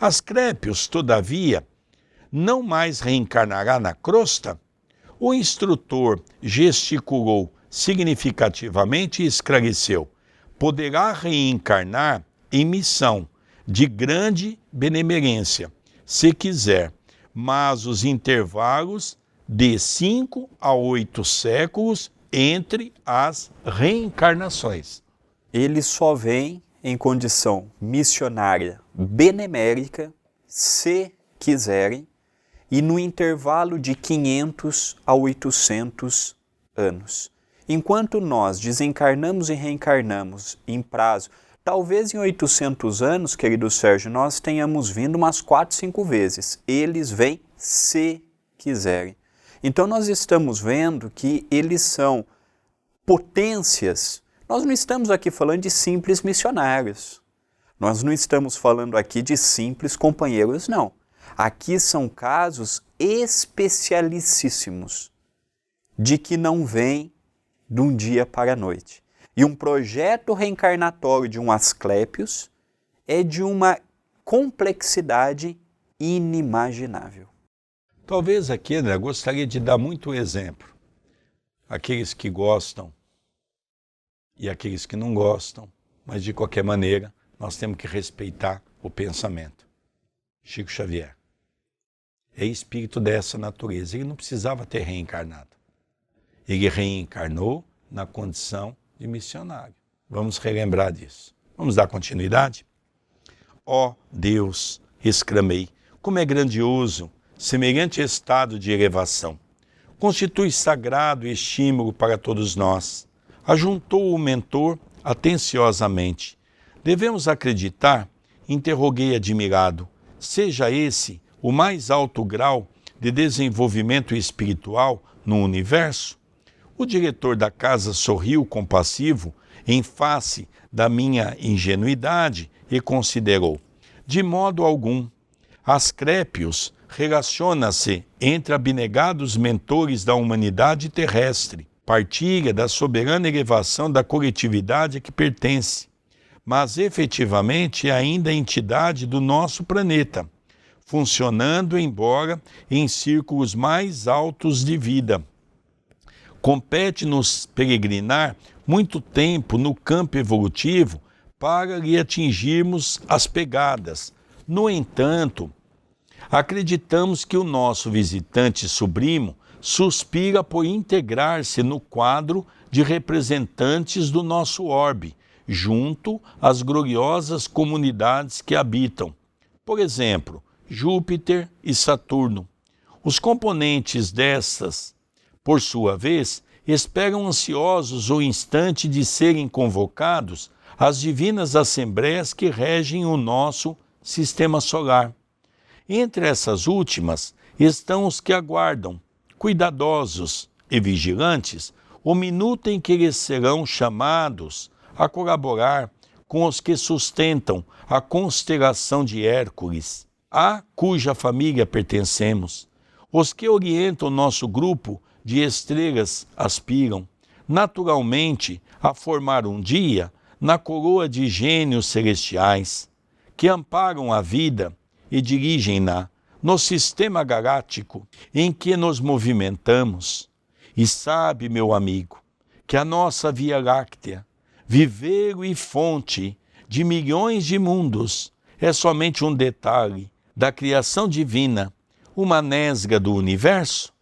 S1: Asclépios, todavia, não mais reencarnará na crosta? O instrutor gesticulou significativamente e esclareceu, poderá reencarnar em missão de grande benemerência, se quiser, mas os intervalos de 5 a 8 séculos entre as reencarnações.
S2: Ele só vem em condição missionária benemérica, se quiserem, e no intervalo de 500 a 800 anos. Enquanto nós desencarnamos e reencarnamos em prazo Talvez em 800 anos, querido Sérgio, nós tenhamos vindo umas 4, 5 vezes. Eles vêm se quiserem. Então nós estamos vendo que eles são potências. Nós não estamos aqui falando de simples missionários. Nós não estamos falando aqui de simples companheiros, não. Aqui são casos especialicíssimos de que não vêm de um dia para a noite. E um projeto reencarnatório de um Asclépios é de uma complexidade inimaginável.
S1: Talvez aqui, André, gostaria de dar muito exemplo. Aqueles que gostam e aqueles que não gostam, mas de qualquer maneira, nós temos que respeitar o pensamento. Chico Xavier é espírito dessa natureza. Ele não precisava ter reencarnado. Ele reencarnou na condição de missionário. Vamos relembrar disso. Vamos dar continuidade? Ó Deus, exclamei, como é grandioso semelhante estado de elevação. Constitui sagrado estímulo para todos nós. Ajuntou o mentor atenciosamente. Devemos acreditar, interroguei admirado, seja esse o mais alto grau de desenvolvimento espiritual no universo? O diretor da casa sorriu compassivo em face da minha ingenuidade e considerou: de modo algum. Asclépios relaciona-se entre abnegados mentores da humanidade terrestre, partilha da soberana elevação da coletividade a que pertence, mas efetivamente é ainda entidade do nosso planeta, funcionando embora em círculos mais altos de vida. Compete-nos peregrinar muito tempo no campo evolutivo para lhe atingirmos as pegadas. No entanto, acreditamos que o nosso visitante sublimo suspira por integrar-se no quadro de representantes do nosso orbe, junto às gloriosas comunidades que habitam. Por exemplo, Júpiter e Saturno. Os componentes destas, por sua vez, esperam ansiosos o instante de serem convocados às divinas assembleias que regem o nosso sistema solar. Entre essas últimas estão os que aguardam, cuidadosos e vigilantes, o minuto em que eles serão chamados a colaborar com os que sustentam a constelação de Hércules, a cuja família pertencemos. Os que orientam nosso grupo de estrelas aspiram, naturalmente, a formar um dia na coroa de gênios celestiais, que amparam a vida e dirigem-na no sistema galáctico em que nos movimentamos. E sabe, meu amigo, que a nossa Via Láctea, viveiro e fonte de milhões de mundos, é somente um detalhe da criação divina, uma nesga do universo?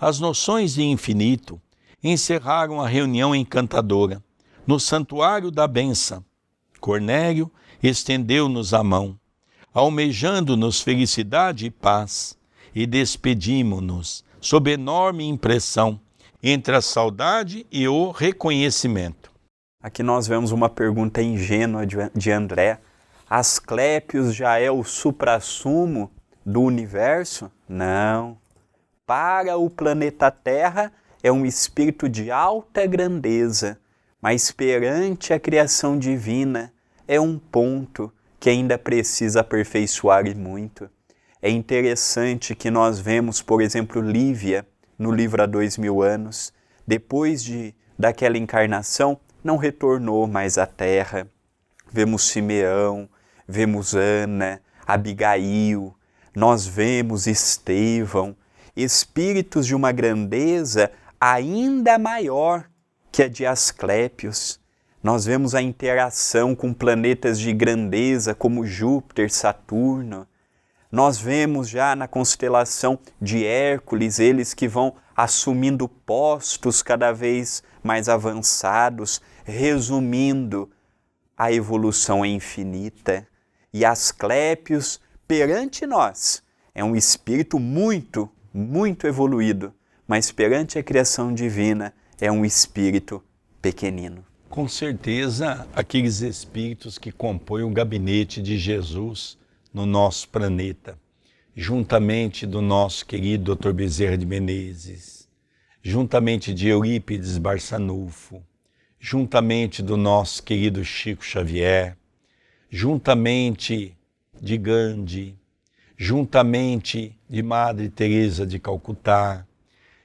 S1: As noções de infinito encerraram a reunião encantadora. No santuário da bênção, Cornélio estendeu-nos a mão, almejando-nos felicidade e paz, e despedimo-nos sob enorme impressão entre a saudade e o reconhecimento.
S2: Aqui nós vemos uma pergunta ingênua de André. Asclépios já é o suprassumo do universo? Não. Para o planeta Terra é um espírito de alta grandeza, mas perante a criação divina é um ponto que ainda precisa aperfeiçoar e muito. É interessante que nós vemos, por exemplo, Lívia, no livro Há 2000 anos, depois daquela encarnação, não retornou mais à Terra. Vemos Simeão, vemos Ana, Abigail, nós vemos Estevão, espíritos de uma grandeza ainda maior que a de Asclépios. Nós vemos a interação com planetas de grandeza como Júpiter, Saturno. Nós vemos já na constelação de Hércules, eles que vão assumindo postos cada vez mais avançados, resumindo, a evolução é infinita. E Asclépios, perante nós, é um espírito muito, muito evoluído, mas perante a criação divina é um espírito pequenino.
S1: Com certeza, aqueles espíritos que compõem o gabinete de Jesus no nosso planeta, juntamente do nosso querido Dr. Bezerra de Menezes, juntamente de Eurípides Barçanufo, juntamente do nosso querido Chico Xavier, juntamente de Gandhi, juntamente de Madre Teresa de Calcutá,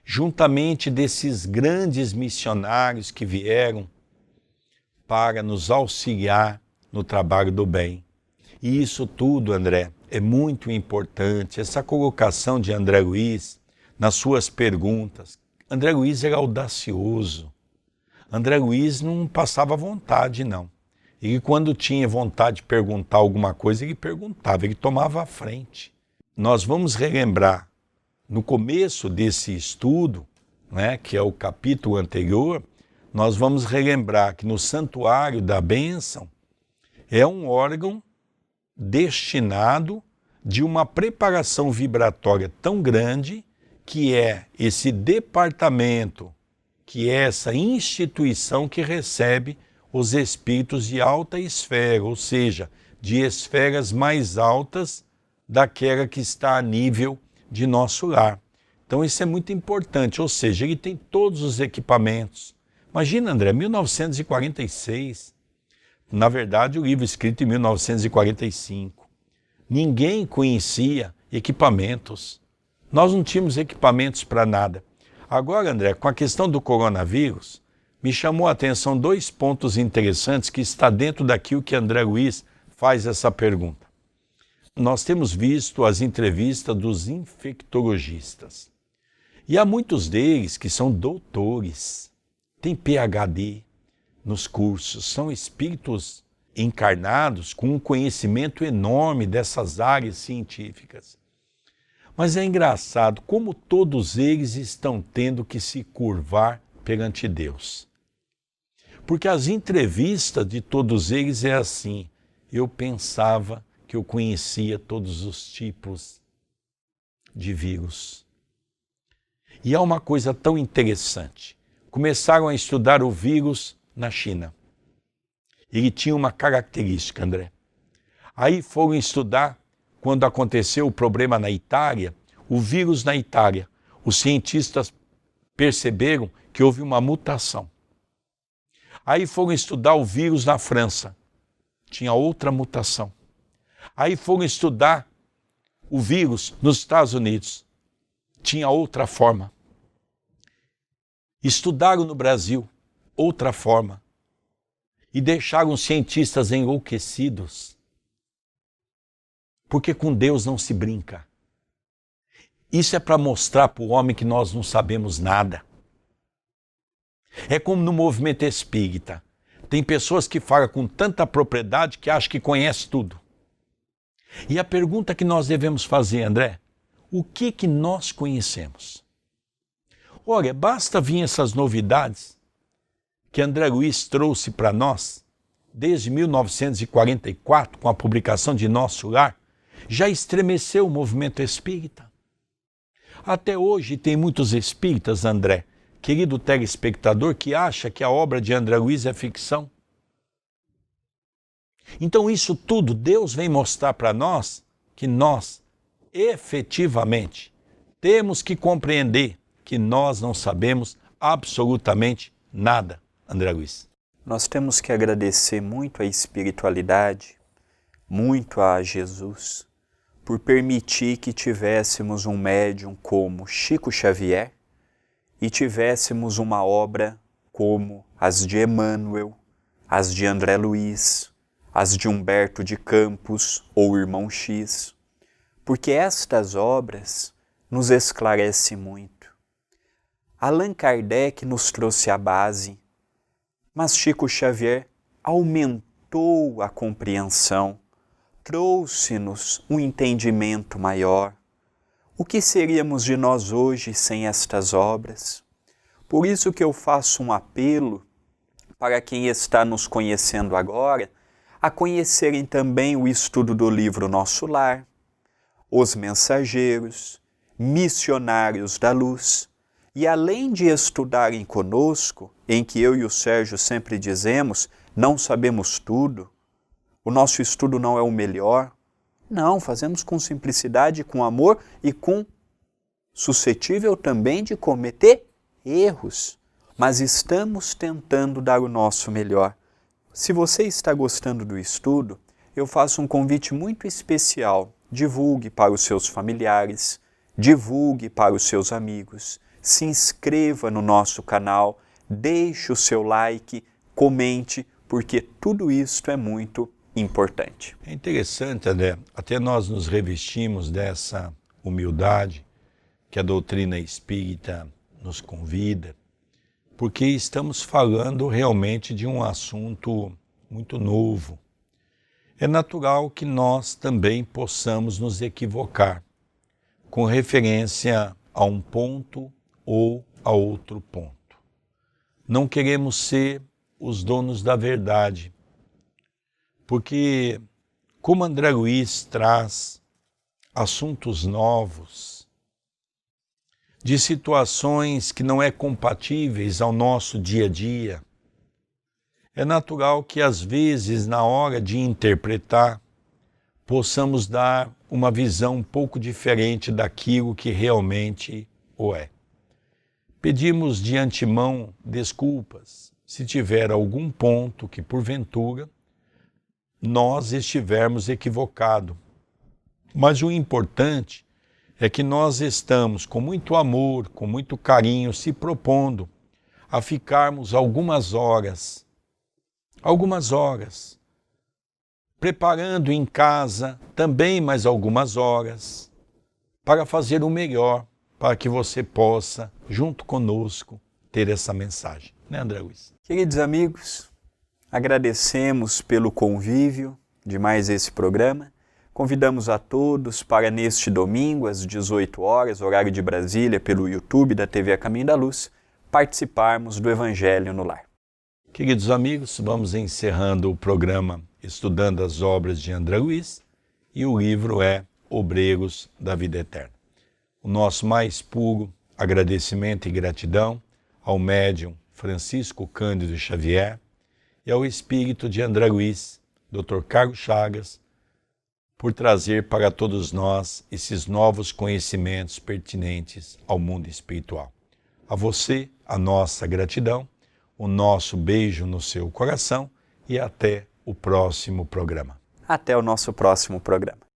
S1: juntamente desses grandes missionários que vieram para nos auxiliar no trabalho do bem. E isso tudo, André, é muito importante. Essa colocação de André Luiz nas suas perguntas. André Luiz era audacioso. André Luiz não passava vontade, não. Ele, quando tinha vontade de perguntar alguma coisa, ele perguntava, ele tomava a frente. Nós vamos relembrar, no começo desse estudo, né, que é o capítulo anterior, nós vamos relembrar que no Santuário da Bênção é um órgão destinado de uma preparação vibratória tão grande que é esse departamento, que é essa instituição que recebe os espíritos de alta esfera, ou seja, de esferas mais altas daquela que está a nível de nosso lar. Então isso é muito importante, ou seja, ele tem todos os equipamentos. Imagina, André, 1946, na verdade o livro escrito em 1945, ninguém conhecia equipamentos, nós não tínhamos equipamentos para nada. Agora, André, com a questão do coronavírus, me chamou a atenção dois pontos interessantes que está dentro daquilo que André Luiz faz essa pergunta. Nós temos visto as entrevistas dos infectologistas, e há muitos deles que são doutores, têm PhD nos cursos, são espíritos encarnados com um conhecimento enorme dessas áreas científicas. Mas é engraçado como todos eles estão tendo que se curvar perante Deus. Porque as entrevistas de todos eles é assim, eu pensava que eu conhecia todos os tipos de vírus. E há uma coisa tão interessante. Começaram a estudar o vírus na China. Ele tinha uma característica, André. Aí foram estudar, quando aconteceu o problema na Itália, o vírus na Itália. Os cientistas perceberam que houve uma mutação. Aí foram estudar o vírus na França. Tinha outra mutação. Aí foram estudar o vírus nos Estados Unidos. Tinha outra forma. Estudaram no Brasil, outra forma. E deixaram os cientistas enlouquecidos. Porque com Deus não se brinca. Isso é para mostrar para o homem que nós não sabemos nada. É como no movimento espírita. Tem pessoas que falam com tanta propriedade que acham que conhece tudo. E a pergunta que nós devemos fazer, André, o que nós conhecemos? Olha, basta vir essas novidades que André Luiz trouxe para nós, desde 1944, com a publicação de Nosso Lar, já estremeceu o movimento espírita. Até hoje tem muitos espíritas, André, querido telespectador, que acha que a obra de André Luiz é ficção. Então isso tudo, Deus vem mostrar para nós que nós, efetivamente, temos que compreender que nós não sabemos absolutamente nada, André Luiz.
S2: Nós temos que agradecer muito à espiritualidade, muito a Jesus, por permitir que tivéssemos um médium como Chico Xavier e tivéssemos uma obra como as de Emmanuel, as de André Luiz, as de Humberto de Campos ou Irmão X, porque estas obras nos esclarecem muito. Allan Kardec nos trouxe a base, mas Chico Xavier aumentou a compreensão, trouxe-nos um entendimento maior. O que seríamos de nós hoje sem estas obras? Por isso que eu faço um apelo para quem está nos conhecendo agora, a conhecerem também o estudo do livro Nosso Lar, Os Mensageiros, Missionários da Luz, E além de estudarem conosco, em que eu e o Sérgio sempre dizemos, não sabemos tudo, o nosso estudo não é o melhor. Não, fazemos com simplicidade, com amor e com suscetível também de cometer erros. Mas estamos tentando dar o nosso melhor. Se você está gostando do estudo, eu faço um convite muito especial. Divulgue para os seus familiares, divulgue para os seus amigos, se inscreva no nosso canal, deixe o seu like, comente, porque tudo isso é muito importante.
S1: É interessante, André, até nós nos revestimos dessa humildade que a doutrina espírita nos convida, porque estamos falando realmente de um assunto muito novo. É natural que nós também possamos nos equivocar com referência a um ponto ou a outro ponto. Não queremos ser os donos da verdade, porque como André Luiz traz assuntos novos, de situações que não é compatíveis ao nosso dia a dia, é natural que às vezes na hora de interpretar possamos dar uma visão um pouco diferente daquilo que realmente o é. Pedimos de antemão desculpas se tiver algum ponto que porventura nós estivermos equivocados. Mas o importante é que nós estamos com muito amor, com muito carinho, se propondo a ficarmos algumas horas, preparando em casa também mais algumas horas, para fazer o melhor, para que você possa, junto conosco, ter essa mensagem. Né, André Luiz?
S2: Queridos amigos, agradecemos pelo convívio de mais esse programa. Convidamos a todos para neste domingo, às 18 horas, horário de Brasília, pelo YouTube da TV A Caminho da Luz, participarmos do Evangelho no Lar.
S1: Queridos amigos, vamos encerrando o programa estudando as obras de André Luiz e o livro é Obreiros da Vida Eterna. O nosso mais puro agradecimento e gratidão ao médium Francisco Cândido Xavier e ao espírito de André Luiz, Dr. Carlos Chagas, por trazer para todos nós esses novos conhecimentos pertinentes ao mundo espiritual. A você, a nossa gratidão, o nosso beijo no seu coração e até o próximo programa.
S2: Até o nosso próximo programa.